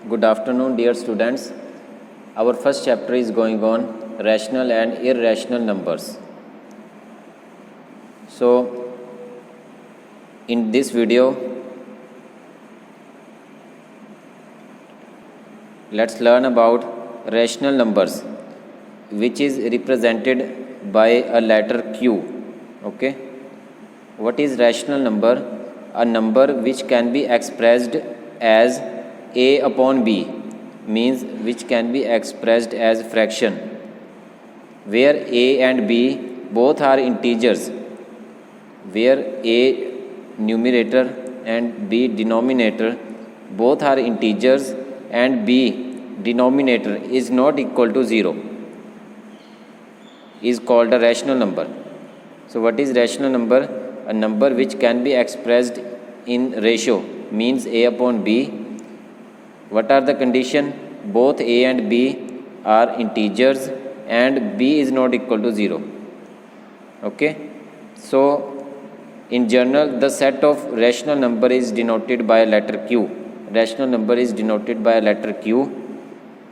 Good afternoon, dear students. Our first chapter is going on rational and irrational numbers. So, in this video, let's learn about rational numbers, which is represented by a letter Q. Okay. What is rational number? A number which can be expressed as a upon b, means which can be expressed as fraction, where a and b both are integers, where a numerator and b denominator both are integers and b denominator is not equal to 0 is called a rational number. So what is rational number? A number which can be expressed in ratio, means a upon b. What are the condition? Both a and b are integers and b is not equal to 0. Okay. So in general, the set of rational number is denoted by a letter Q. Rational number is denoted by a letter Q.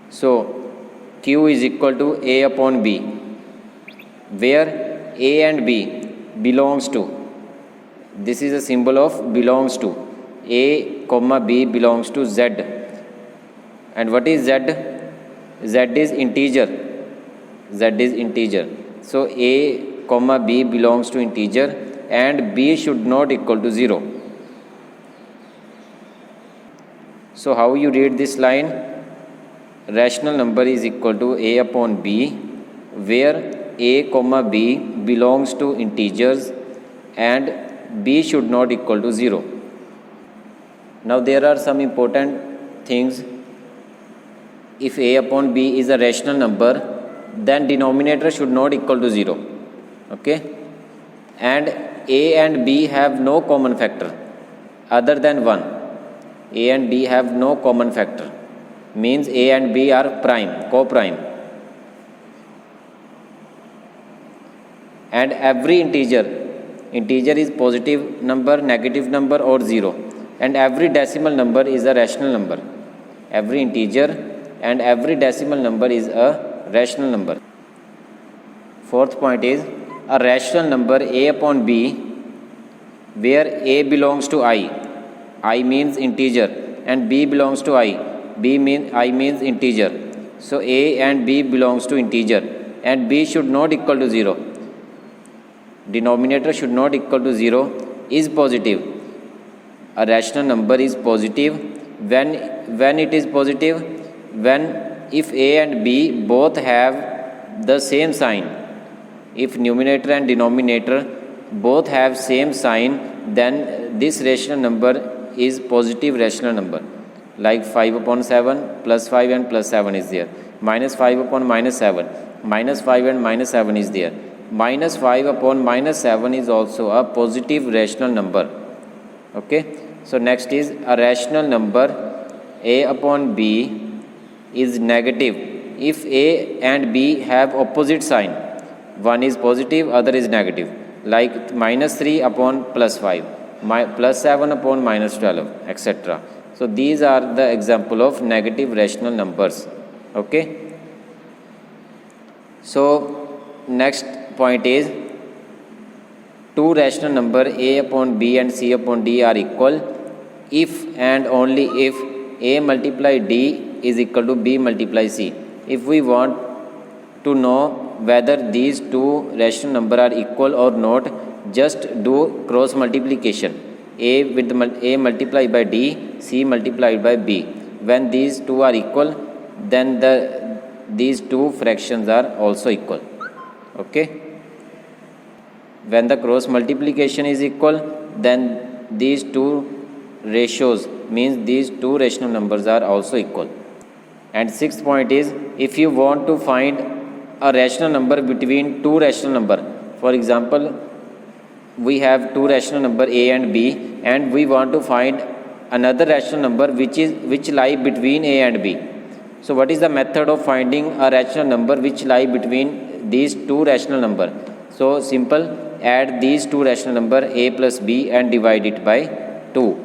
So Q is equal to a upon b, where a and b belongs to. This is a symbol of belongs to. A comma b belongs to z. And what is z? Z is integer. Z is integer. So a comma b belongs to integer and b should not equal to 0. So how you read this line? Rational number is equal to a upon b, where a comma b belongs to integers and b should not equal to 0. Now there are some important things. If a upon b is a rational number, then denominator should not equal to 0. Okay. And a and b have no common factor other than 1. A and b have no common factor, means a and b are prime, co-prime. And every integer is positive number, negative number or 0. And every decimal number is a rational number. Every integer and every decimal number is a rational number. Fourth point is a rational number a upon b, where a belongs to I means integer, and b belongs to I means integer. So a and b belongs to integer and b should not equal to 0. Denominator should not equal to 0 is positive. A rational number is positive when it is positive, when if a and b both have the same sign. If numerator and denominator both have same sign, then this rational number is positive rational number. Like 5 upon 7 plus 5 and plus 7 is there. Minus 5 upon minus 7. Minus 5 and minus 7 is there. Minus 5 upon minus 7 is also a positive rational number. Okay. So next is a rational number a upon b is negative if a and b have opposite sign. One is positive, other is negative. Like minus 3 upon plus 5, plus 7 upon minus 12, etc. So these are the example of negative rational numbers. Okay. So next point is two rational number a upon b and c upon d are equal if and only if a multiply d is equal to b multiply c. If we want to know whether these two rational number are equal or not, just do cross multiplication. A with a multiplied by d, c multiplied by b. When these two are equal, then these two fractions are also equal. Okay. When the cross multiplication is equal, then these two ratios, means these two rational numbers are also equal. And sixth point is, if you want to find a rational number between two rational number, for example, we have two rational number a and b, and we want to find another rational number which lie between a and b. So what is the method of finding a rational number which lie between these two rational number? So simple, add these two rational number a plus b and divide it by 2.